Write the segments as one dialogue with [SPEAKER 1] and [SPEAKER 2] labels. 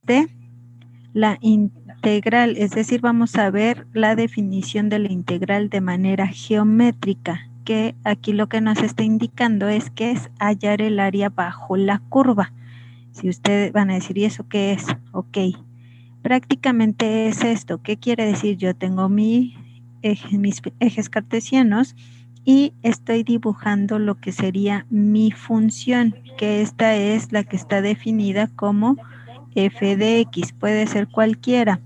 [SPEAKER 1] de la integral, es decir, vamos a ver la definición de la integral de manera geométrica, que aquí lo que nos está indicando es que es hallar el área bajo la curva. Si ustedes van a decir, ¿y eso qué es? Ok, prácticamente es esto. ¿Qué quiere decir? Yo tengo mis ejes cartesianos y estoy dibujando lo que sería mi función, que esta es la que está definida como f de x, puede ser cualquiera.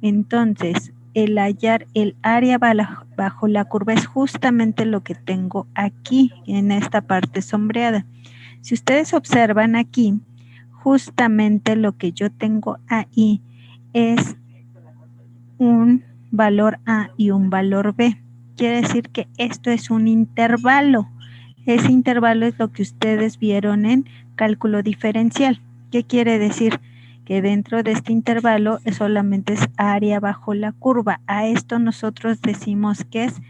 [SPEAKER 1] Entonces, el hallar el área bajo la curva es justamente lo que tengo aquí, en esta parte sombreada. Si ustedes observan aquí, justamente lo que yo tengo ahí es un valor A y un valor B. Quiere decir que esto es un intervalo. Ese intervalo es lo que ustedes vieron en cálculo diferencial. ¿Qué quiere decir? Que dentro de este intervalo solamente es área bajo la curva. A esto nosotros decimos que es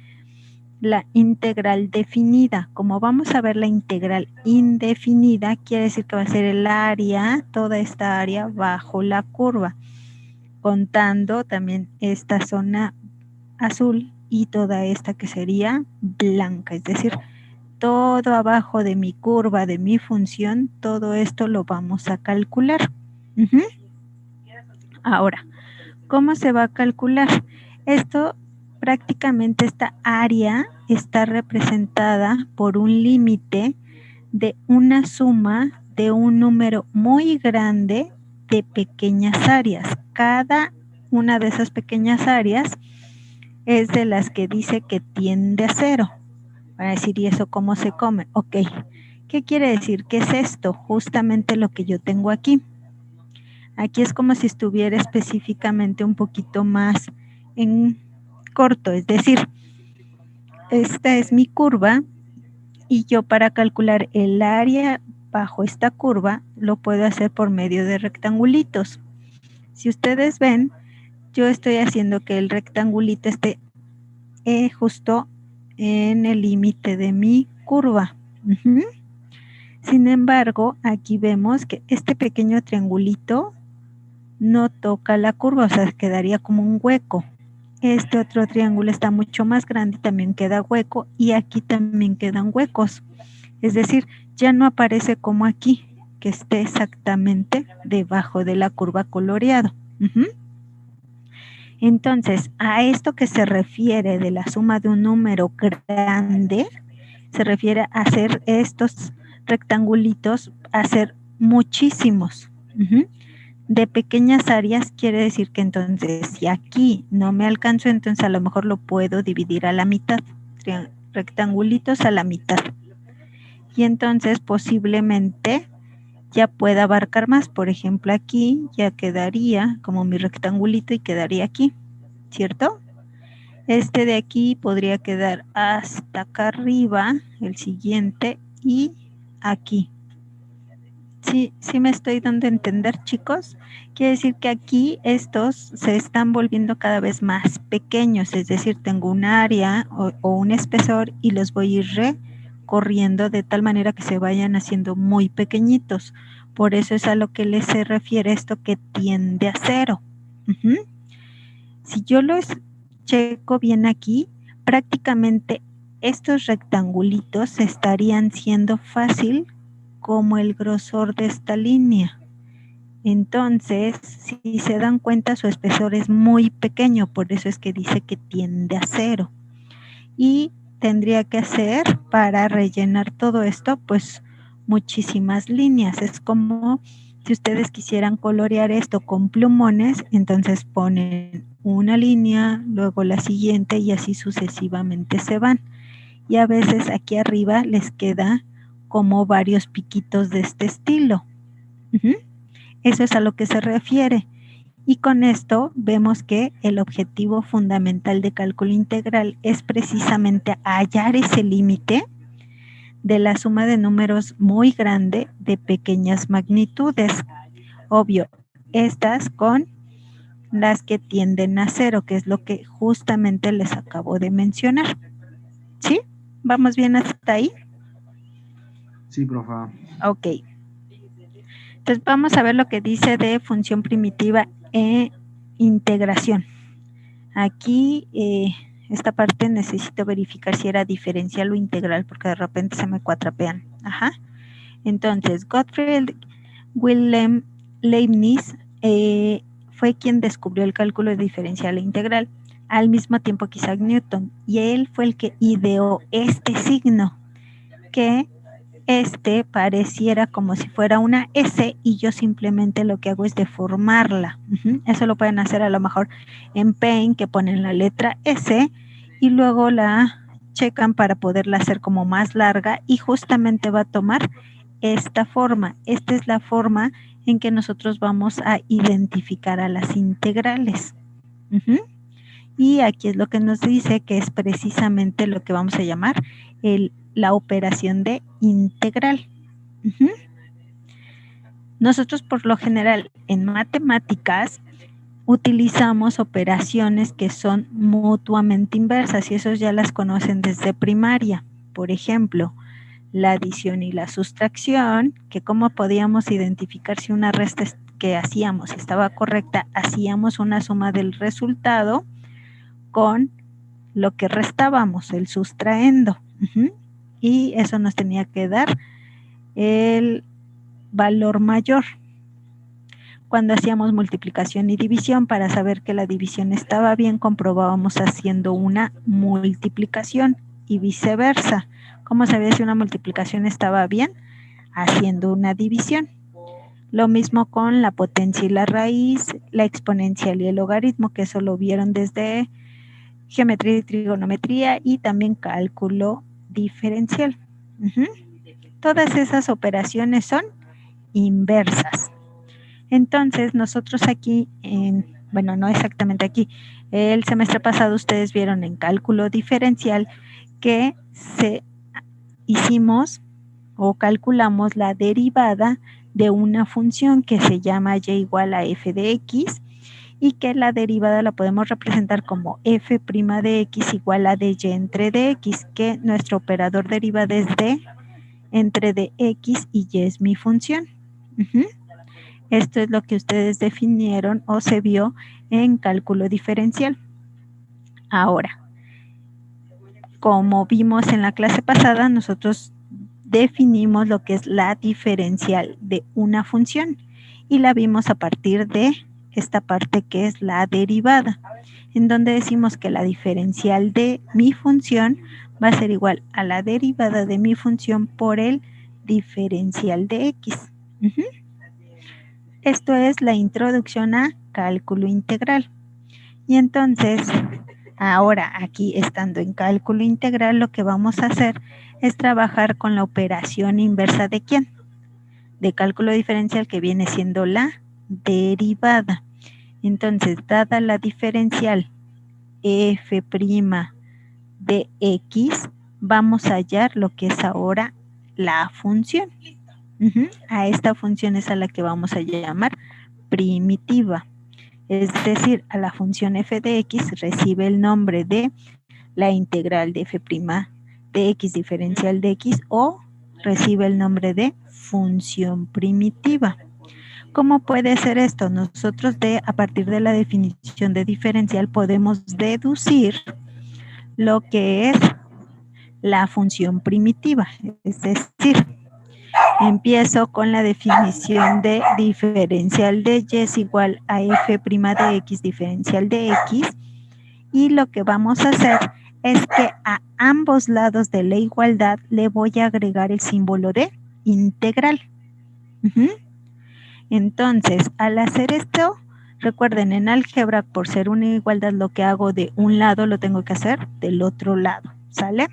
[SPEAKER 1] la integral definida. Como vamos a ver la integral indefinida, quiere decir que va a ser el área, toda esta área bajo la curva, contando también esta zona azul y toda esta que sería blanca, es decir, todo abajo de mi curva, de mi función, todo esto lo vamos a calcular. Ahora, ¿cómo se va a calcular? Esto prácticamente, esta área está representada por un límite de una suma de un número muy grande de pequeñas áreas. Cada una de esas pequeñas áreas es de las que dice que tiende a cero. Van a decir, ¿y eso cómo se come? Ok, ¿qué quiere decir? ¿Qué es esto? Justamente lo que yo tengo aquí. Aquí es como si estuviera específicamente un poquito más en corto, es decir, esta es mi curva y yo para calcular el área bajo esta curva lo puedo hacer por medio de rectangulitos. Si ustedes ven, yo estoy haciendo que el rectangulito esté justo en el límite de mi curva. Sin embargo, aquí vemos que este pequeño triangulito no toca la curva, o sea, quedaría como un hueco. Este otro triángulo está mucho más grande y también queda hueco, y aquí también quedan huecos. Es decir, ya no aparece como aquí, que esté exactamente debajo de la curva coloreado. Entonces, a esto que se refiere de la suma de un número grande, se refiere a hacer estos rectangulitos, hacer muchísimos. De pequeñas áreas quiere decir que entonces, si aquí no me alcanzo, entonces a lo mejor lo puedo dividir a la mitad, rectangulitos a la mitad. Y entonces posiblemente ya pueda abarcar más. Por ejemplo, aquí ya quedaría como mi rectangulito y quedaría aquí, ¿cierto? Este de aquí podría quedar hasta acá arriba, el siguiente, y aquí. Sí me estoy dando a entender, chicos. Quiere decir que aquí estos se están volviendo cada vez más pequeños, es decir, tengo un área o un espesor y los voy a ir recorriendo de tal manera que se vayan haciendo muy pequeñitos. Por eso es a lo que se refiere esto que tiende a cero. Si yo los checo bien aquí, prácticamente estos rectangulitos estarían siendo fácil como el grosor de esta línea. Entonces, si se dan cuenta, su espesor es muy pequeño, por eso es que dice que tiende a cero. Y tendría que hacer, para rellenar todo esto, pues muchísimas líneas. Es como si ustedes quisieran colorear esto con plumones, entonces ponen una línea, luego la siguiente y así sucesivamente se van. Y a veces aquí arriba les queda como varios piquitos de este estilo. Eso es a lo que se refiere. Y con esto vemos que el objetivo fundamental de cálculo integral es precisamente hallar ese límite de la suma de números muy grande de pequeñas magnitudes. Obvio, estas con las que tienden a cero, que es lo que justamente les acabo de mencionar. ¿Sí? ¿Vamos bien hasta ahí?
[SPEAKER 2] Sí, profa.
[SPEAKER 1] Ok. Entonces vamos a ver lo que dice de función primitiva e integración. Aquí esta parte necesito verificar si era diferencial o integral porque de repente se me cuatrapean. Ajá. Entonces Gottfried Wilhelm Leibniz fue quien descubrió el cálculo diferencial e integral, al mismo tiempo que Isaac Newton, y él fue el que ideó este signo, que pareciera como si fuera una S y yo simplemente lo que hago es deformarla. Eso lo pueden hacer a lo mejor en Paint, que ponen la letra S y luego la checan para poderla hacer como más larga y justamente va a tomar esta forma. Esta es la forma en que nosotros vamos a identificar a las integrales. Y aquí es lo que nos dice que es precisamente lo que vamos a llamar la operación de integral. Nosotros por lo general en matemáticas utilizamos operaciones que son mutuamente inversas y esos ya las conocen desde primaria. Por ejemplo, la adición y la sustracción, que cómo podíamos identificar si una resta que hacíamos estaba correcta, hacíamos una suma del resultado con lo que restábamos, el sustraendo. Y eso nos tenía que dar el valor mayor. Cuando hacíamos multiplicación y división, para saber que la división estaba bien, comprobábamos haciendo una multiplicación y viceversa. ¿Cómo sabía si una multiplicación estaba bien? Haciendo una división. Lo mismo con la potencia y la raíz, la exponencial y el logaritmo, que eso lo vieron desde geometría y trigonometría y también cálculo diferencial. Todas esas operaciones son inversas. Entonces nosotros aquí, bueno, no exactamente aquí, el semestre pasado ustedes vieron en cálculo diferencial que hicimos o calculamos la derivada de una función que se llama y igual a f de x y que la derivada la podemos representar como f' de x igual a dy entre dx, que nuestro operador derivada es d entre dx y y es mi función. Esto es lo que ustedes definieron o se vio en cálculo diferencial. Ahora, como vimos en la clase pasada, nosotros definimos lo que es la diferencial de una función y la vimos a partir de esta parte que es la derivada, en donde decimos que la diferencial de mi función va a ser igual a la derivada de mi función por el diferencial de x. Esto es la introducción a cálculo integral. Y entonces, ahora aquí estando en cálculo integral, lo que vamos a hacer es trabajar con la operación inversa de ¿quién? De cálculo diferencial, que viene siendo la derivada. Entonces, dada la diferencial f' de x, vamos a hallar lo que es ahora la función. A esta función es a la que vamos a llamar primitiva. Es decir, a la función f de x recibe el nombre de la integral de f' de x diferencial de x o recibe el nombre de función primitiva. ¿Cómo puede ser esto? Nosotros a partir de la definición de diferencial podemos deducir lo que es la función primitiva. Es decir, empiezo con la definición de diferencial de y es igual a f' de x diferencial de x y lo que vamos a hacer es que a ambos lados de la igualdad le voy a agregar el símbolo de integral. Entonces, al hacer esto, recuerden, en álgebra, por ser una igualdad, lo que hago de un lado lo tengo que hacer del otro lado, ¿sale?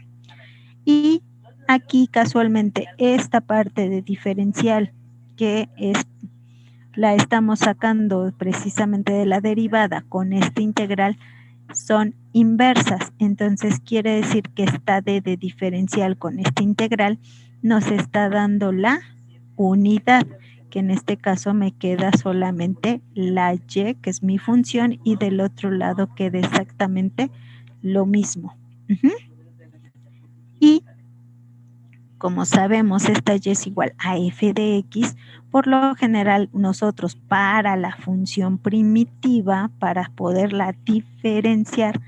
[SPEAKER 1] Y aquí casualmente esta parte de diferencial que la estamos sacando precisamente de la derivada con esta integral son inversas, entonces quiere decir que esta d de diferencial con esta integral nos está dando la unidad, que en este caso me queda solamente la y, que es mi función, y del otro lado queda exactamente lo mismo. Y como sabemos esta y es igual a f de x, por lo general nosotros para la función primitiva, para poderla diferenciar,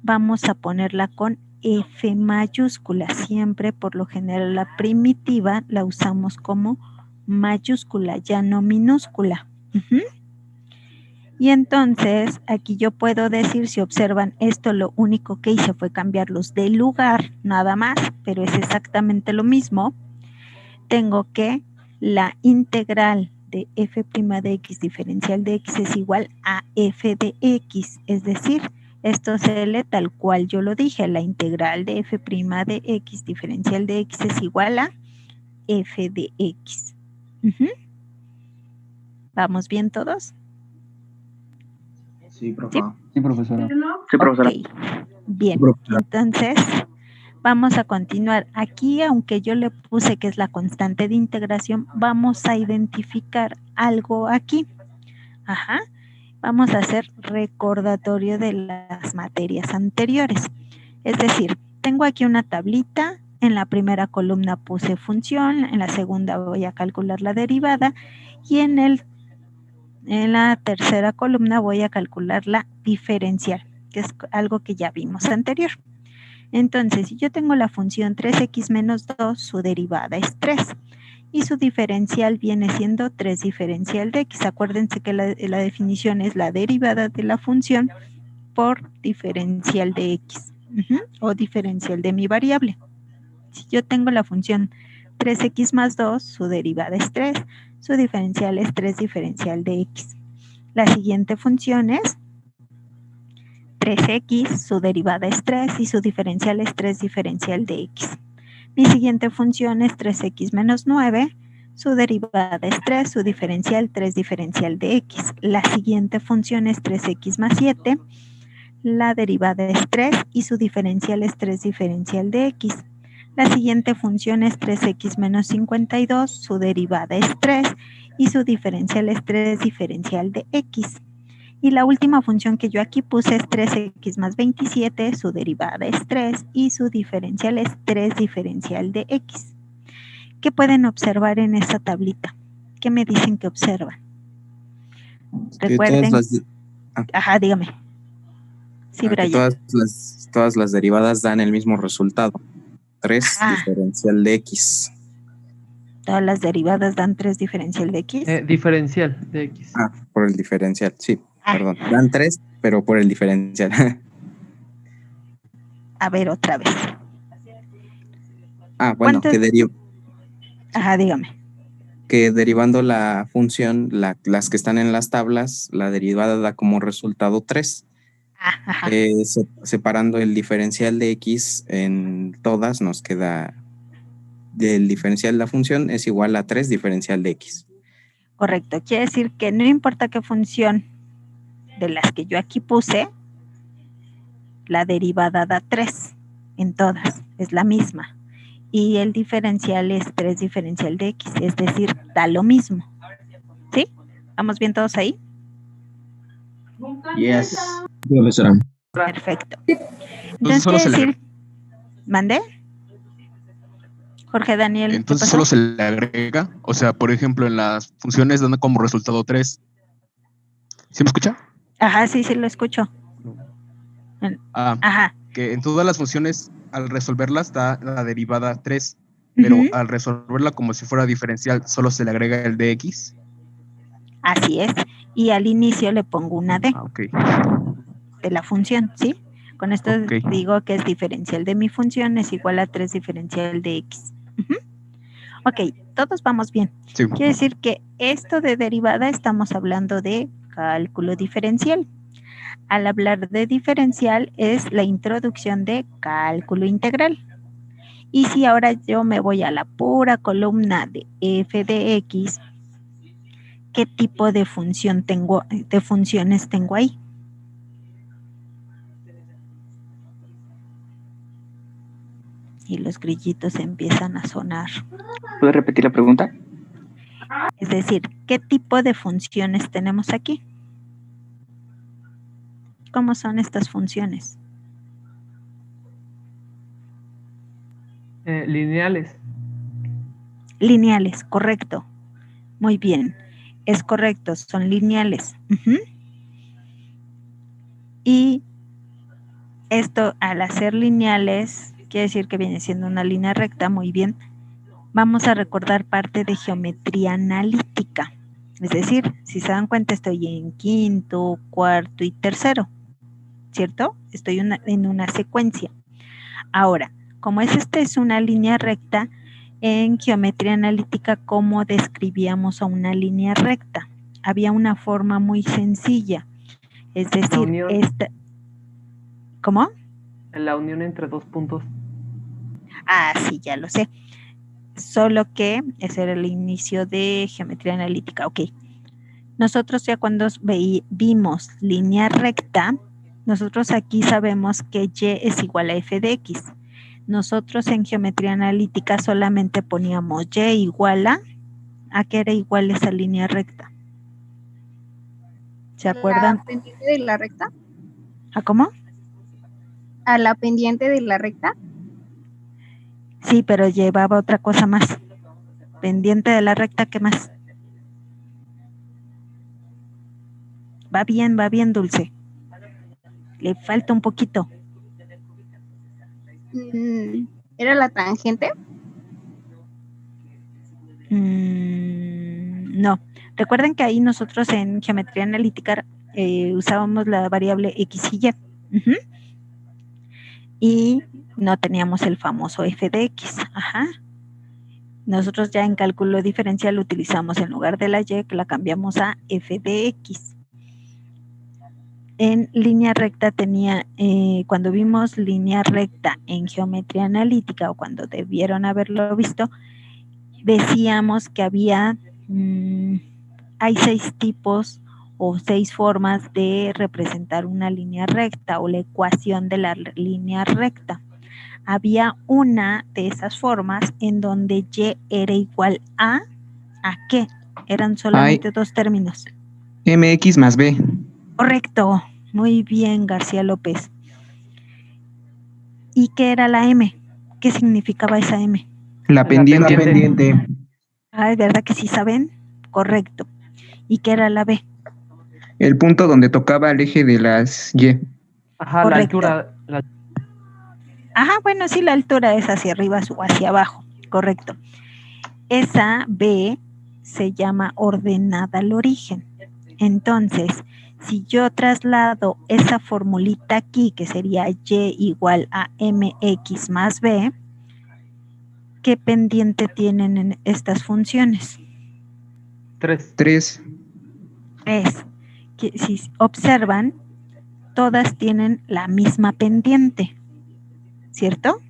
[SPEAKER 1] vamos a ponerla con f mayúscula. Siempre por lo general la primitiva la usamos como mayúscula, ya no minúscula. Y entonces aquí yo puedo decir, si observan esto, lo único que hice fue cambiarlos de lugar, nada más, pero es exactamente lo mismo. Tengo que la integral de f' de x diferencial de x es igual a f de x, es decir, esto se lee tal cual yo lo dije, la integral de f' de x diferencial de x es igual a f de x. ¿Vamos bien todos?
[SPEAKER 2] Sí, profesora. Sí,
[SPEAKER 3] profesora.
[SPEAKER 2] Sí, profesora.
[SPEAKER 1] Okay. Bien,
[SPEAKER 2] Sí, profesora.
[SPEAKER 1] Entonces vamos a continuar. Aquí, aunque yo le puse que es la constante de integración, vamos a identificar algo aquí. Vamos a hacer recordatorio de las materias anteriores. Es decir, tengo aquí una tablita. En la primera columna puse función, en la segunda voy a calcular la derivada y en la tercera columna voy a calcular la diferencial, que es algo que ya vimos anterior. Entonces, si yo tengo la función 3x menos 2, su derivada es 3. Y su diferencial viene siendo 3 diferencial de x. Acuérdense que la definición es la derivada de la función por diferencial de x. O diferencial de mi variable. Si yo tengo la función 3x más 2, su derivada es 3. Su diferencial es 3 diferencial de x. La siguiente función es 3x, su derivada es 3 y su diferencial es 3 diferencial de x. Mi siguiente función es 3x menos 9, su derivada es 3, su diferencial 3 diferencial de x. La siguiente función es 3x más 7, la derivada es 3 y su diferencial es 3 diferencial de x. La siguiente función es 3x menos 52, su derivada es 3 y su diferencial es 3 diferencial de x. Y la última función que yo aquí puse es 3x más 27, su derivada es 3 y su diferencial es 3 diferencial de x. ¿Qué pueden observar en esta tablita? ¿Qué me dicen que observan? Recuerden. Ajá, dígame. Sí, Brian.
[SPEAKER 3] Todas las derivadas dan el mismo resultado. 3 diferencial de x.
[SPEAKER 1] Todas las derivadas dan 3 diferencial de x.
[SPEAKER 4] Diferencial de x.
[SPEAKER 3] Por el diferencial, sí. Perdón. Dan 3, pero por el diferencial.
[SPEAKER 1] A ver, otra vez.
[SPEAKER 3] Bueno,
[SPEAKER 1] Ajá, dígame.
[SPEAKER 3] Que derivando la función, las que están en las tablas, la derivada da como resultado 3. Separando el diferencial de x en todas, nos queda el diferencial de la función es igual a 3 diferencial de x.
[SPEAKER 1] Correcto, quiere decir que no importa qué función de las que yo aquí puse, la derivada da 3 en todas, es la misma. Y el diferencial es 3 diferencial de x, es decir, da lo mismo. ¿Sí? ¿Vamos bien todos ahí?
[SPEAKER 2] Yes. Profesora.
[SPEAKER 1] Perfecto. Entonces, quiere decir... ¿Mandé? Jorge Daniel.
[SPEAKER 5] Entonces solo se le agrega, o sea, por ejemplo, en las funciones dan como resultado 3. ¿Sí me escucha?
[SPEAKER 1] Ajá, sí, lo escucho.
[SPEAKER 5] Ajá. Que en todas las funciones, al resolverlas, da la derivada 3, pero al resolverla como si fuera diferencial, solo se le agrega el de x.
[SPEAKER 1] Así es. Y al inicio le pongo una d de la función, ¿sí? Con esto digo que es diferencial de mi función es igual a 3 diferencial de x. Ok, todos vamos bien.
[SPEAKER 5] Sí.
[SPEAKER 1] Quiere decir que esto de derivada estamos hablando de cálculo diferencial. Al hablar de diferencial es la introducción de cálculo integral. Y si ahora yo me voy a la pura columna de f de x, ¿qué tipo de función tengo, de funciones tengo ahí? Y los grillitos empiezan a sonar.
[SPEAKER 2] ¿Puede repetir la pregunta?
[SPEAKER 1] Es decir, ¿qué tipo de funciones tenemos aquí? ¿Cómo son estas funciones?
[SPEAKER 4] Lineales.
[SPEAKER 1] Lineales, correcto. Muy bien. Es correcto, son lineales. Y esto, al hacer lineales, quiere decir que viene siendo una línea recta. Muy bien. Vamos a recordar parte de geometría analítica. Es decir, si se dan cuenta, estoy en quinto, cuarto y tercero, ¿cierto? Estoy en una secuencia. Ahora, como esta es una línea recta, en geometría analítica, ¿cómo describíamos a una línea recta? Había una forma muy sencilla. Es decir, ¿cómo?
[SPEAKER 4] La unión entre dos puntos.
[SPEAKER 1] Ah, sí, ya lo sé. Solo que ese era el inicio de geometría analítica. Ok. Nosotros ya cuando vimos línea recta, nosotros aquí sabemos que y es igual a f de x. Nosotros en geometría analítica solamente poníamos y igual ¿a qué era igual esa línea recta? ¿Se acuerdan?
[SPEAKER 6] ¿La pendiente de la recta?
[SPEAKER 1] ¿A cómo?
[SPEAKER 6] ¿A la pendiente de la recta?
[SPEAKER 1] Sí, pero llevaba otra cosa más. Pendiente de la recta, ¿qué más? Va bien, Dulce. Le falta un poquito.
[SPEAKER 6] ¿Era la tangente?
[SPEAKER 1] No. Recuerden que ahí nosotros en geometría analítica usábamos la variable x y y. Y no teníamos el famoso f de x. Ajá. Nosotros ya en cálculo diferencial utilizamos en lugar de la y, que la cambiamos a f de x. En línea recta cuando vimos línea recta en geometría analítica, o cuando debieron haberlo visto, decíamos que hay 6 tipos o 6 formas de representar una línea recta o la ecuación de la línea recta. Había una de esas formas en donde y era igual ¿a qué? Eran solamente dos términos.
[SPEAKER 5] MX más B.
[SPEAKER 1] Correcto. Muy bien, García López. ¿Y qué era la M? ¿Qué significaba esa M?
[SPEAKER 5] La pendiente.
[SPEAKER 1] Ah, ¿es verdad que sí saben? Correcto. ¿Y qué era la B?
[SPEAKER 5] El punto donde tocaba el eje de las Y.
[SPEAKER 4] Ajá,
[SPEAKER 1] Correcto.
[SPEAKER 4] la altura.
[SPEAKER 1] Ajá, bueno, sí, la altura es hacia arriba o hacia abajo. Correcto. Esa B se llama ordenada al origen. Entonces, si yo traslado esa formulita aquí, que sería y igual a mx más b, ¿qué pendiente tienen en estas funciones?
[SPEAKER 4] 3.
[SPEAKER 5] 3.
[SPEAKER 1] Que si observan, todas tienen la misma pendiente, ¿cierto?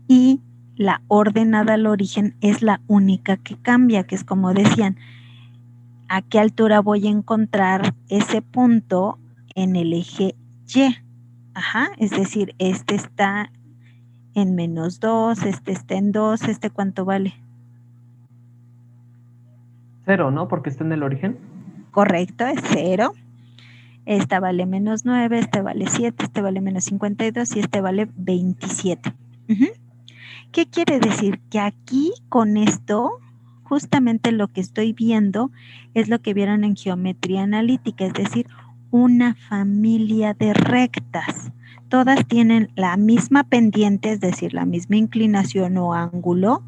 [SPEAKER 1] Y la ordenada al origen es la única que cambia, que es como decían, ¿a qué altura voy a encontrar ese punto en el eje Y? Ajá, es decir, este está en -2, este está en 2, ¿este cuánto vale?
[SPEAKER 4] 0, ¿no? Porque está en el origen.
[SPEAKER 1] Correcto, es 0. Esta vale -9, este vale 7, este vale -52 y este vale 27. ¿Qué quiere decir? Que aquí con esto, justamente lo que estoy viendo es lo que vieron en geometría analítica, es decir, una familia de rectas. Todas tienen la misma pendiente, es decir, la misma inclinación o ángulo,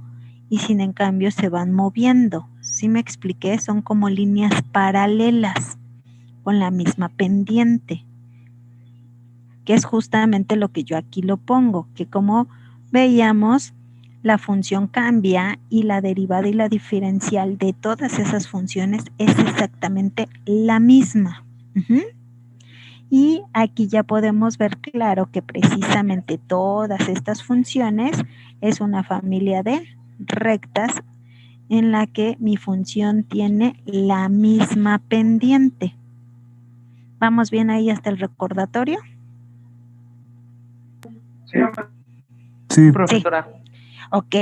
[SPEAKER 1] y sin en cambio se van moviendo. ¿Sí me expliqué? Son como líneas paralelas con la misma pendiente, que es justamente lo que yo aquí lo pongo, que como veíamos, la función cambia y la derivada y la diferencial de todas esas funciones es exactamente la misma. Y aquí ya podemos ver claro que precisamente todas estas funciones es una familia de rectas en la que mi función tiene la misma pendiente. ¿Vamos bien ahí hasta el recordatorio?
[SPEAKER 2] Sí.
[SPEAKER 4] Profesora.
[SPEAKER 1] Sí. Ok,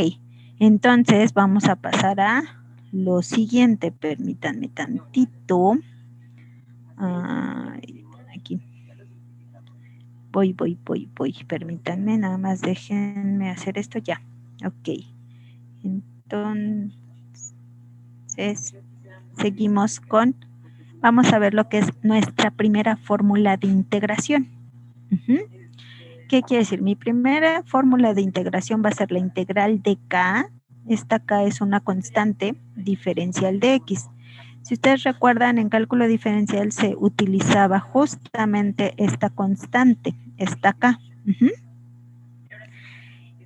[SPEAKER 1] entonces vamos a pasar a lo siguiente. Permítanme tantito. Aquí. Voy. Permítanme, nada más déjenme hacer esto ya. Ok. Entonces, seguimos con, vamos a ver lo que es nuestra primera fórmula de integración. ¿Qué quiere decir? Mi primera fórmula de integración va a ser la integral de K. Esta K es una constante diferencial de X. Si ustedes recuerdan, en cálculo diferencial se utilizaba justamente esta constante, esta K.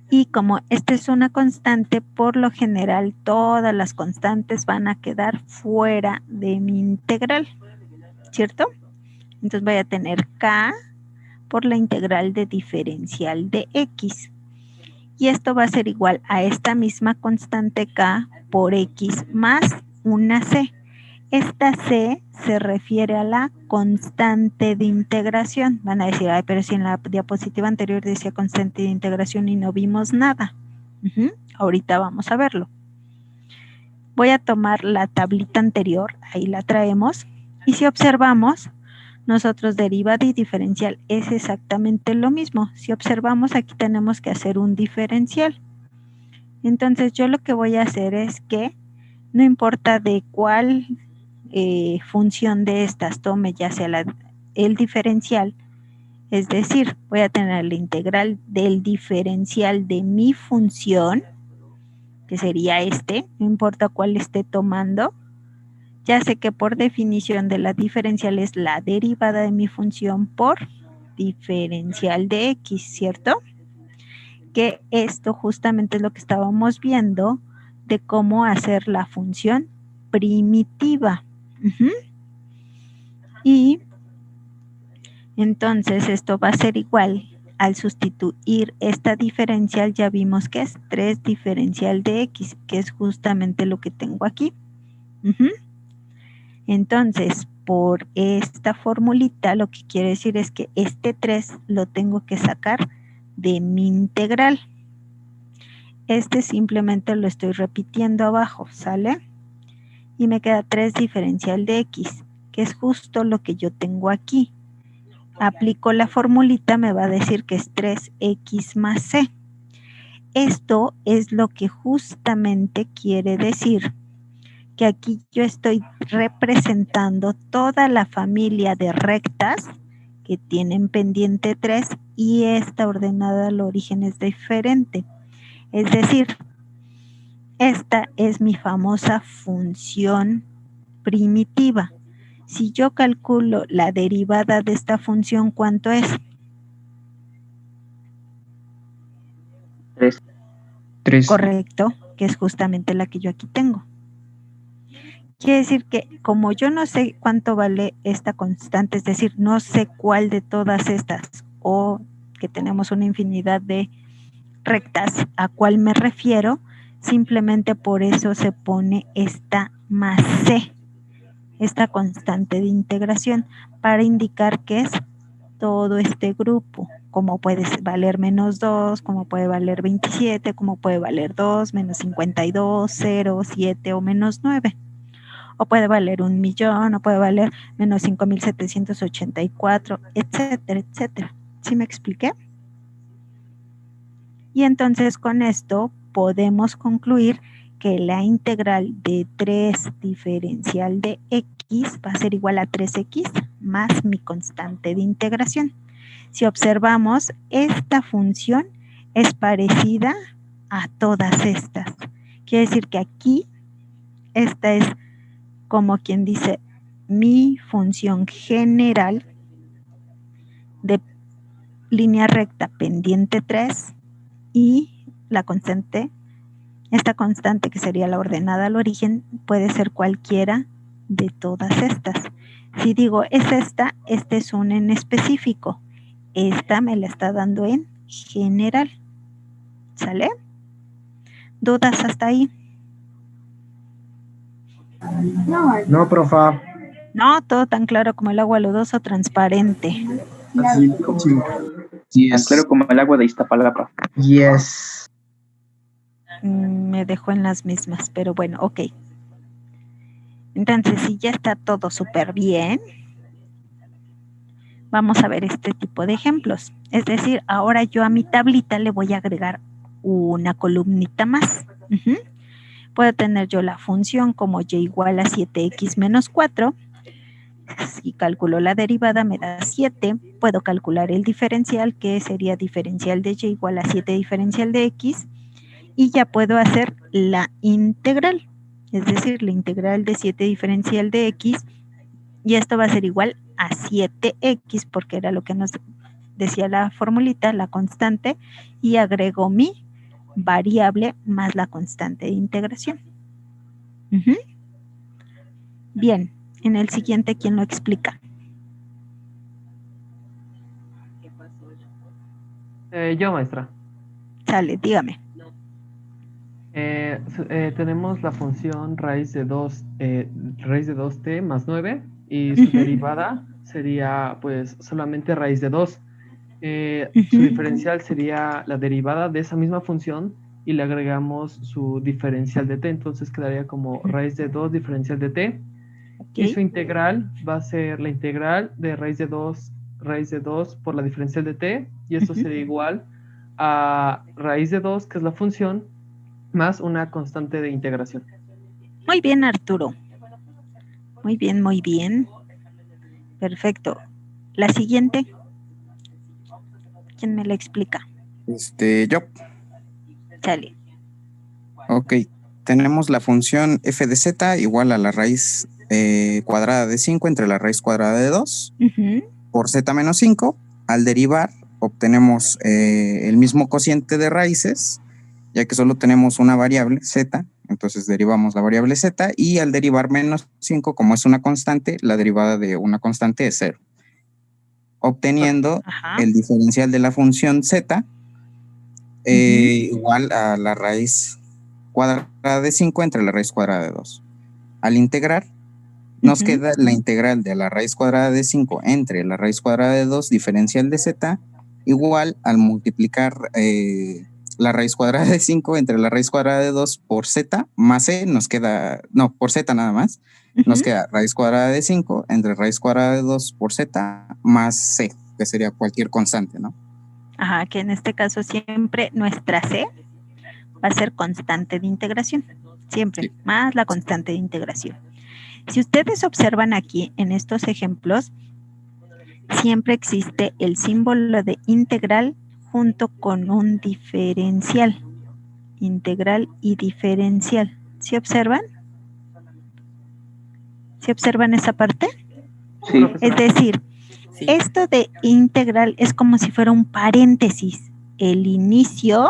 [SPEAKER 1] Y como esta es una constante, por lo general todas las constantes van a quedar fuera de mi integral, ¿cierto? Entonces voy a tener K por la integral de diferencial de X. Y esto va a ser igual a esta misma constante K por X más una C. Esta C se refiere a la constante de integración. Van a decir, ay, pero si en la diapositiva anterior decía constante de integración y no vimos nada. Ahorita vamos a verlo. Voy a tomar la tablita anterior, ahí la traemos. Y si observamos, nosotros derivada y diferencial es exactamente lo mismo. Si observamos, aquí tenemos que hacer un diferencial. Entonces yo lo que voy a hacer es que no importa de cuál función de estas tome, ya sea el diferencial, es decir, voy a tener la integral del diferencial de mi función, que sería no importa cuál esté tomando. Ya sé que por definición de la diferencial es la derivada de mi función por diferencial de X, ¿cierto? Que esto justamente es lo que estábamos viendo de cómo hacer la función primitiva. Y entonces esto va a ser igual al sustituir esta diferencial, ya vimos que es 3 diferencial de X, que es justamente lo que tengo aquí. Entonces, por esta formulita, lo que quiere decir es que este 3 lo tengo que sacar de mi integral. Simplemente lo estoy repitiendo abajo, ¿sale? Y me queda 3 diferencial de X, que es justo lo que yo tengo aquí. Aplico la formulita, me va a decir que es 3X más C. Esto es lo que justamente quiere decir que aquí yo estoy representando toda la familia de rectas que tienen pendiente 3 y esta ordenada al origen es diferente. Es decir, esta es mi famosa función primitiva. Si yo calculo la derivada de esta función, ¿cuánto es?
[SPEAKER 7] 3.
[SPEAKER 1] Correcto, que es justamente la que yo aquí tengo. Quiere decir que como yo no sé cuánto vale esta constante, es decir, no sé cuál de todas estas, o que tenemos una infinidad de rectas, a cuál me refiero, simplemente por eso se pone esta más C, esta constante de integración, para indicar que es todo este grupo, como puede valer menos 2, como puede valer 27, como puede valer 2, menos 52, 0, 7 o menos 9. O puede valer 1.000.000, o puede valer menos 5.784, etcétera, etcétera. ¿Sí me expliqué? Y entonces con esto podemos concluir que la integral de 3 diferencial de X va a ser igual a 3X más mi constante de integración. Si observamos, esta función es parecida a todas estas. Quiere decir que aquí, esta es como quien dice mi función general de línea recta pendiente 3 y la constante, esta constante que sería la ordenada al origen, puede ser cualquiera de todas estas. Si digo es esta, este es un en específico. Esta me la está dando en general. ¿Sale? ¿Dudas hasta ahí?
[SPEAKER 2] No, profa.
[SPEAKER 1] No, todo tan claro como el agua lodosa, transparente.
[SPEAKER 2] Así, sí.
[SPEAKER 7] Tan claro como el agua de Iztapalapa.
[SPEAKER 2] Yes.
[SPEAKER 1] Me dejó en las mismas, pero bueno, ok. Entonces, si ya está todo súper bien, vamos a ver este tipo de ejemplos. Es decir, ahora yo a mi tablita le voy a agregar una columnita más. Ujú. Puedo tener yo la función como y igual a 7x menos 4. Si calculo la derivada me da 7. Puedo calcular el diferencial, que sería diferencial de y igual a 7 diferencial de x. Y ya puedo hacer la integral. Es decir, la integral de 7 diferencial de x. Y esto va a ser igual a 7x, porque era lo que nos decía la formulita, la constante. Y agrego mi variable más la constante de integración. Ujú. Bien, en el siguiente, ¿quién lo explica?
[SPEAKER 4] Yo, maestra.
[SPEAKER 1] Sale, dígame.
[SPEAKER 4] Tenemos la función raíz de 2t más 9 y su
[SPEAKER 1] Ujú.
[SPEAKER 4] derivada sería pues solamente raíz de 2.
[SPEAKER 1] Ujú.
[SPEAKER 4] Su diferencial sería la derivada de esa misma función y le agregamos su diferencial de t, entonces quedaría como raíz de 2 diferencial de t.
[SPEAKER 1] Ok.
[SPEAKER 4] Y su integral va a ser la integral de raíz de 2 por la diferencial de t, y esto
[SPEAKER 1] Ujú.
[SPEAKER 4] sería igual a raíz de 2, que es la función, más una constante de integración.
[SPEAKER 1] Muy bien, Arturo. Muy bien, muy bien. Perfecto. La siguiente, ¿quién me la explica?
[SPEAKER 3] Yo.
[SPEAKER 1] Sale.
[SPEAKER 3] Ok. Tenemos la función f de z igual a la raíz cuadrada de 5 entre la raíz cuadrada de 2
[SPEAKER 1] Ujú.
[SPEAKER 3] por z menos 5. Al derivar, obtenemos el mismo cociente de raíces, ya que solo tenemos una variable, z, entonces derivamos la variable z, y al derivar menos 5, como es una constante, la derivada de una constante es 0. Obteniendo
[SPEAKER 1] Ajá.
[SPEAKER 3] el diferencial de la función z igual a la raíz cuadrada de 5 entre la raíz cuadrada de 2. Al integrar, nos
[SPEAKER 1] Ujú.
[SPEAKER 3] queda la integral de la raíz cuadrada de 5 entre la raíz cuadrada de 2 diferencial de z, igual al multiplicar la raíz cuadrada de 5 entre la raíz cuadrada de 2 por z más c, nos queda, no, por z nada más, nos
[SPEAKER 1] Ujú.
[SPEAKER 3] queda raíz cuadrada de 5 entre raíz cuadrada de 2 por z más c, que sería cualquier constante, ¿no?
[SPEAKER 1] Ajá, que en este caso siempre nuestra c va a ser constante de integración. Siempre,
[SPEAKER 3] Sí.
[SPEAKER 1] más la constante de integración. Si ustedes observan aquí en estos ejemplos, siempre existe el símbolo de integral junto con un diferencial. Integral y diferencial. ¿Sí observan? ¿Sí observan esa parte?
[SPEAKER 7] Sí.
[SPEAKER 1] Es decir, esto de integral es como si fuera un paréntesis. El inicio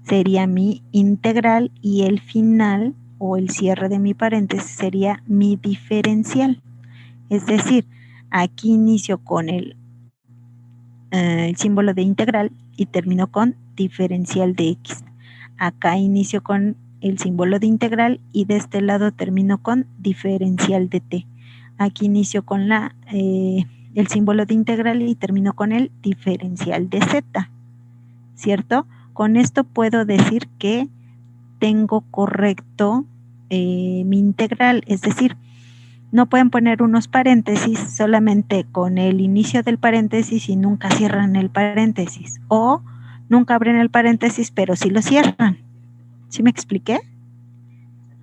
[SPEAKER 1] sería mi integral y el final o el cierre de mi paréntesis sería mi diferencial. Es decir, aquí inicio con el símbolo de integral y termino con diferencial de x. Acá inicio con el símbolo de integral y de este lado termino con diferencial de t. Aquí inicio con el símbolo de integral y termino con el diferencial de z, ¿cierto? Con esto puedo decir que tengo correcto mi integral, es decir, no pueden poner unos paréntesis solamente con el inicio del paréntesis y nunca cierran el paréntesis, o nunca abren el paréntesis pero sí lo cierran. ¿Sí me expliqué?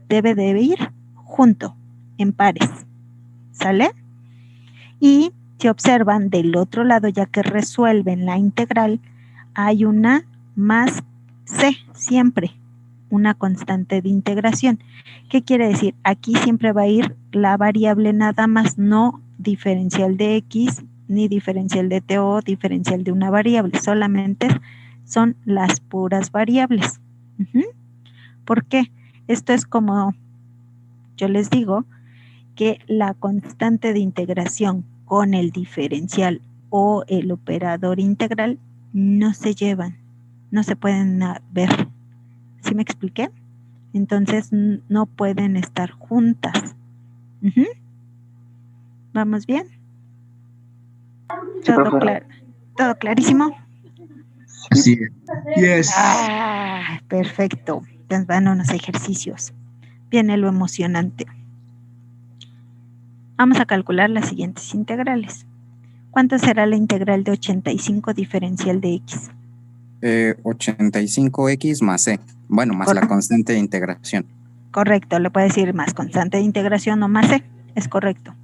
[SPEAKER 1] Debe de ir junto, en pares, ¿sale? Y si observan del otro lado, ya que resuelven la integral, hay una más c siempre, una constante de integración. ¿Qué quiere decir? Aquí siempre va a ir la variable nada más, no diferencial de x, ni diferencial de t o diferencial de una variable, solamente son las puras variables. ¿Por qué? Esto es como yo les digo, que la constante de integración con el diferencial o el operador integral no se llevan, no se pueden ver. ¿Sí me expliqué? Entonces no pueden estar juntas. ¿Vamos bien?
[SPEAKER 7] Sí,
[SPEAKER 1] ¿Todo
[SPEAKER 7] profe.
[SPEAKER 1] claro? ¿Todo clarísimo?
[SPEAKER 2] Sí. Yes.
[SPEAKER 1] Perfecto. Entonces van unos ejercicios. Viene lo emocionante. Vamos a calcular las siguientes integrales. ¿Cuánto será la integral de 85 diferencial de x?
[SPEAKER 3] 85x más c. Bueno, más la constante de integración.
[SPEAKER 1] Correcto, le puede decir más constante de integración o más c. Es correcto.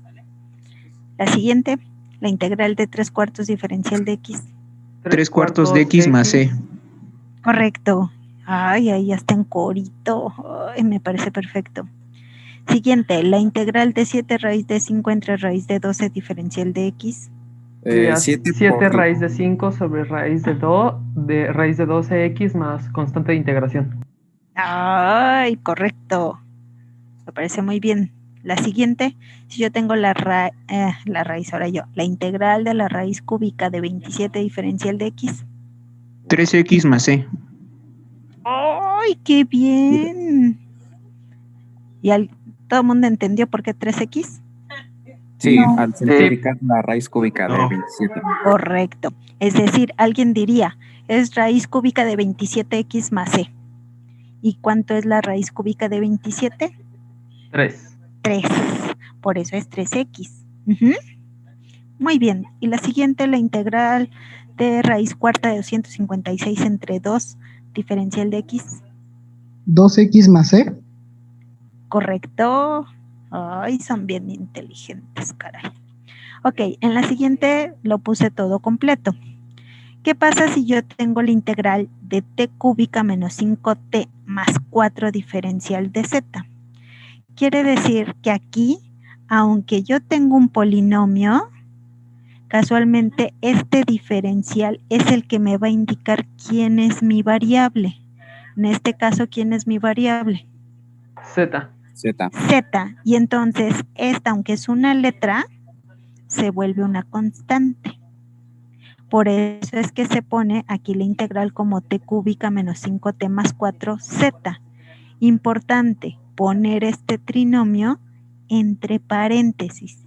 [SPEAKER 1] La siguiente, la integral de 3/4 diferencial de x.
[SPEAKER 5] 3/4 de x más c.
[SPEAKER 1] Correcto. Ay, ahí ya está en corito. Ay, me parece perfecto. Siguiente, la integral de 7 raíz de 5 entre raíz de 12 diferencial de x.
[SPEAKER 4] 7 raíz de 5 sobre raíz de 12x más constante de integración.
[SPEAKER 1] Ay, correcto. Me parece muy bien. La siguiente, si yo tengo la raíz, ahora yo, la integral de la raíz cúbica de 27 diferencial de x.
[SPEAKER 5] 3x más c.
[SPEAKER 1] ¡Ay, qué bien! ¿Y todo el mundo entendió por qué 3x?
[SPEAKER 3] Sí,
[SPEAKER 6] No.
[SPEAKER 3] al simplificar la raíz cúbica de 27.
[SPEAKER 1] Correcto. Es decir, alguien diría, es raíz cúbica de 27x más c. ¿Y cuánto es la raíz cúbica de 27?
[SPEAKER 4] 3.
[SPEAKER 1] 3. Por eso es 3x. Uh-huh. Muy bien. Y la siguiente, la integral de raíz cuarta de 256 entre 2 diferencial de x.
[SPEAKER 8] 2x más c.
[SPEAKER 1] Correcto. Ay, son bien inteligentes, caray. Ok, en la siguiente lo puse todo completo. ¿Qué pasa si yo tengo la integral de t cúbica menos 5t más 4 diferencial de z? Quiere decir que aquí, aunque yo tengo un polinomio, casualmente este diferencial es el que me va a indicar quién es mi variable. En este caso, ¿quién es mi variable?
[SPEAKER 4] Z.
[SPEAKER 1] Z. Y entonces, esta, aunque es una letra, se vuelve una constante. Por eso es que se pone aquí la integral como t cúbica menos 5t más 4z. Importante, poner este trinomio entre paréntesis.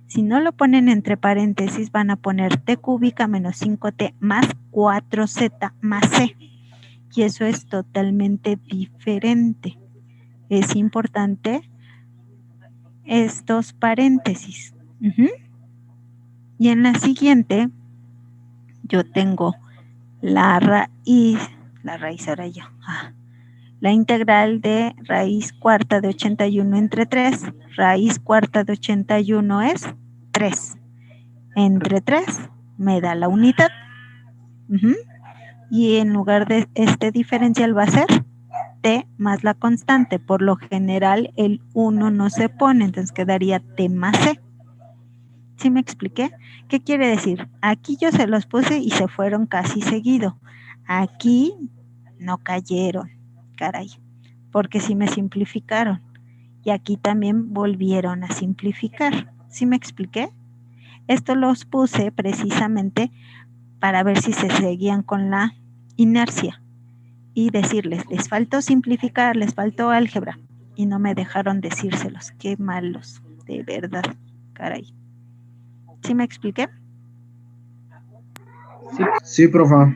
[SPEAKER 1] Si no lo ponen entre paréntesis, van a poner t cúbica menos 5t más 4z más c. Y eso es totalmente diferente. Es importante estos paréntesis. Uh-huh. Y en la siguiente, yo tengo la raíz ahora yo. La integral de raíz cuarta de 81 entre 3. Raíz cuarta de 81 es 3. Entre 3 me da la unidad. Uh-huh. Y en lugar de este diferencial va a ser t más la constante. Por lo general el 1 no se pone, entonces quedaría t más c. ¿Sí me expliqué? ¿Qué quiere decir? Aquí yo se los puse y se fueron casi seguido. Aquí no cayeron, caray, porque sí me simplificaron. Y aquí también volvieron a simplificar. ¿Sí me expliqué? Esto los puse precisamente para ver si se seguían con la inercia y decirles, les faltó simplificar, les faltó álgebra y no me dejaron decírselos. Qué malos, de verdad, caray. ¿Sí me expliqué?
[SPEAKER 2] Sí, profa.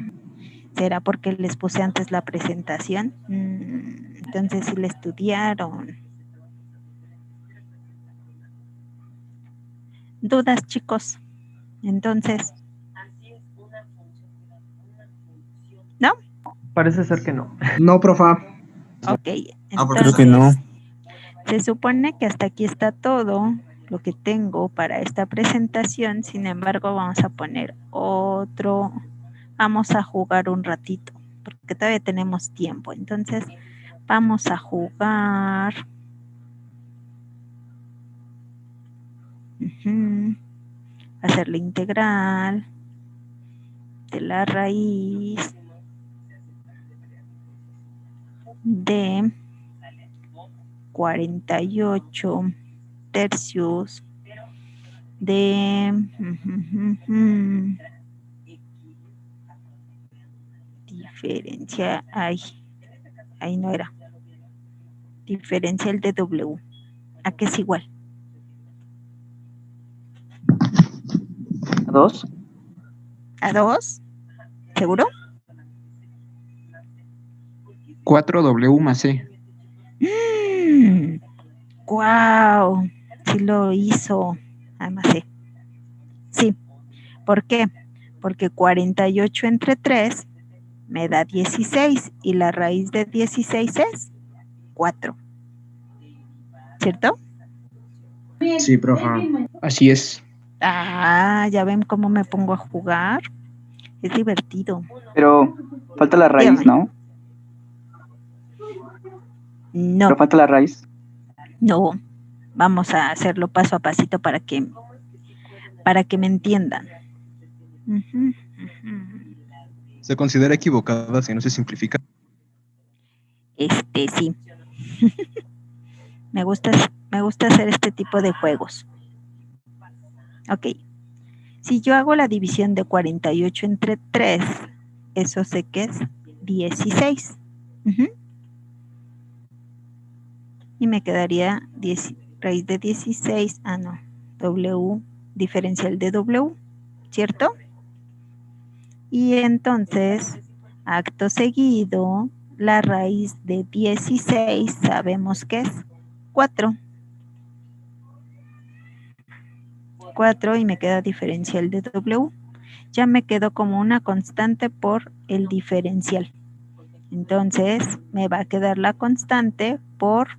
[SPEAKER 1] ¿Será porque les puse antes la presentación? Entonces sí la estudiaron. ¿Dudas, chicos? Entonces, ¿no?
[SPEAKER 4] Parece ser que no.
[SPEAKER 2] No, profa.
[SPEAKER 1] Ok, entonces,
[SPEAKER 3] creo que no.
[SPEAKER 1] se supone que hasta aquí está todo lo que tengo para esta presentación. Sin embargo, vamos a poner otro, vamos a jugar un ratito, porque todavía tenemos tiempo. Entonces, vamos a jugar. Hacer la integral de la raíz de 48 tercios de diferencia, ahí no era, diferencial de W, ¿a qué es igual?
[SPEAKER 7] ¿A 2?
[SPEAKER 1] ¿A 2? ¿Seguro?
[SPEAKER 5] 4W más c.
[SPEAKER 1] ¡Guau! Sí lo hizo. Además, sí. Sí. ¿Por qué? Porque 48 entre 3 me da 16 y la raíz de 16 es 4. ¿Cierto?
[SPEAKER 2] Sí, profe.
[SPEAKER 5] Así es.
[SPEAKER 1] Ah, ya ven cómo me pongo a jugar. Es divertido.
[SPEAKER 7] Pero falta la raíz,
[SPEAKER 1] Dígame.
[SPEAKER 7] ¿no?
[SPEAKER 1] No,
[SPEAKER 7] Pero falta la raíz.
[SPEAKER 1] no. Vamos a hacerlo paso a pasito para que me entiendan. Ujú, ujú.
[SPEAKER 5] Se considera equivocada si no se simplifica.
[SPEAKER 1] Sí. Me gusta hacer este tipo de juegos. Ok. Si yo hago la división de 48 entre 3, eso sé que es 16. Ujú. Y me quedaría raíz de 16, W, diferencial de W, ¿cierto? Y entonces, acto seguido, la raíz de 16 sabemos que es 4. 4 y me queda diferencial de W. Ya me quedó como una constante por el diferencial. Entonces, me va a quedar la constante por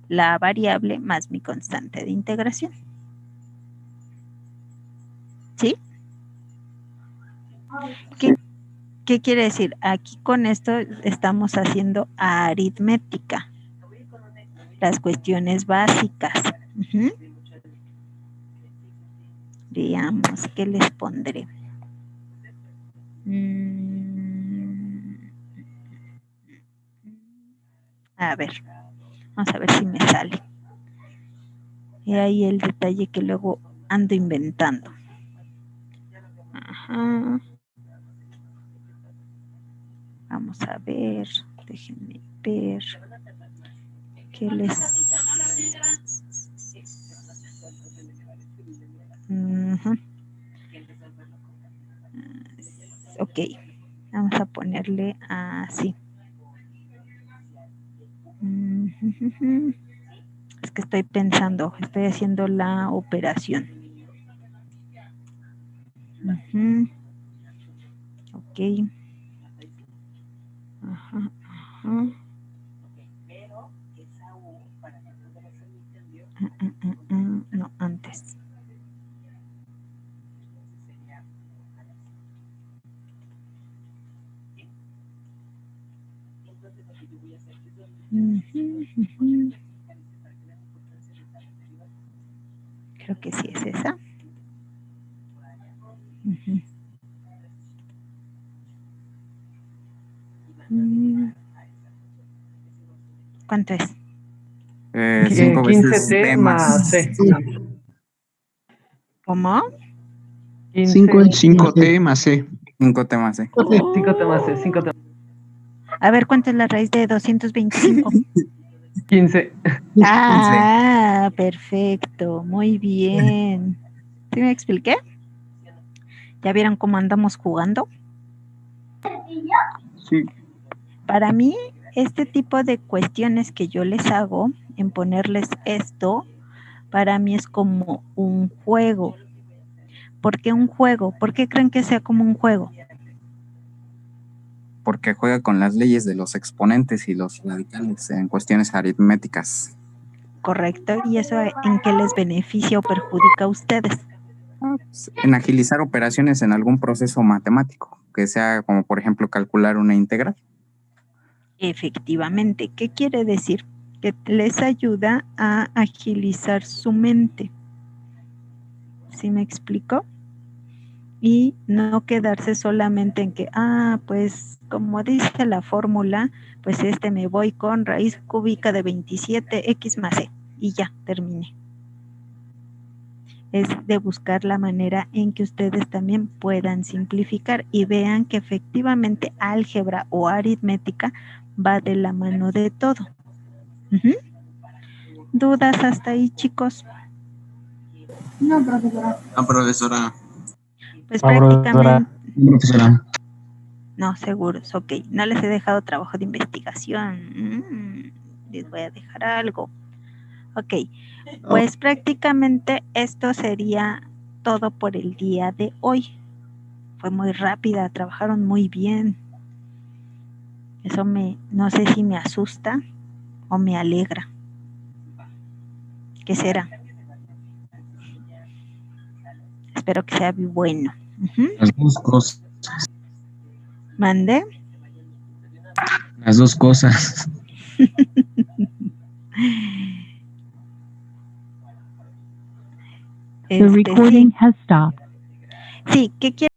[SPEAKER 1] la variable más mi constante de integración. ¿Sí? ¿Qué quiere decir? Aquí con esto estamos haciendo aritmética. Las cuestiones básicas. Ujú. Veamos, ¿qué les pondré? A ver, vamos a ver si me sale. Y ahí el detalle que luego ando inventando. Ajá. Vamos a ver, déjenme ver. ¿Qué les... Ok, vamos a ponerle así. Es que estoy pensando, estoy haciendo la operación. Ok. Ajá. No, antes. Creo que sí es esa. ¿Cuánto es?
[SPEAKER 3] 5 veces
[SPEAKER 4] 15T
[SPEAKER 3] D
[SPEAKER 4] más C.
[SPEAKER 1] ¿Cómo?
[SPEAKER 5] 5T más C.
[SPEAKER 3] 5T más C.
[SPEAKER 4] 5T más C, 5T.
[SPEAKER 1] A ver, ¿cuánto es la raíz de 225?
[SPEAKER 4] 15.
[SPEAKER 1] Ah, perfecto, muy bien. ¿Sí me expliqué? ¿Ya vieron cómo andamos jugando?
[SPEAKER 7] Sí.
[SPEAKER 1] Para mí, este tipo de cuestiones que yo les hago, en ponerles esto, para mí es como un juego. ¿Por qué un juego? ¿Por qué creen que sea como un juego?
[SPEAKER 3] Porque juega con las leyes de los exponentes y los radicales en cuestiones aritméticas.
[SPEAKER 1] Correcto. ¿Y eso en qué les beneficia o perjudica a ustedes?
[SPEAKER 3] En agilizar operaciones en algún proceso matemático, que sea como por ejemplo calcular una integral.
[SPEAKER 1] Efectivamente. ¿Qué quiere decir? Que les ayuda a agilizar su mente. ¿Sí me explico? Y no quedarse solamente en que, pues como dice la fórmula, pues me voy con raíz cúbica de 27x más c y ya, terminé. Es de buscar la manera en que ustedes también puedan simplificar y vean que efectivamente álgebra o aritmética va de la mano de todo. ¿Dudas hasta ahí, chicos?
[SPEAKER 6] No, profesora.
[SPEAKER 2] Profesora.
[SPEAKER 1] Pues prácticamente...
[SPEAKER 2] Profesora.
[SPEAKER 1] No, seguros, ok. No les he dejado trabajo de investigación. Les voy a dejar algo. Ok, pues prácticamente esto sería todo por el día de hoy. Fue muy rápida, trabajaron muy bien. Eso no sé si me asusta o me alegra. ¿Qué será? Espero que sea bueno.
[SPEAKER 2] Las dos cosas.
[SPEAKER 1] ¿Mande?
[SPEAKER 2] Las dos cosas.
[SPEAKER 9] The recording has stopped.
[SPEAKER 1] Sí, ¿qué quiere?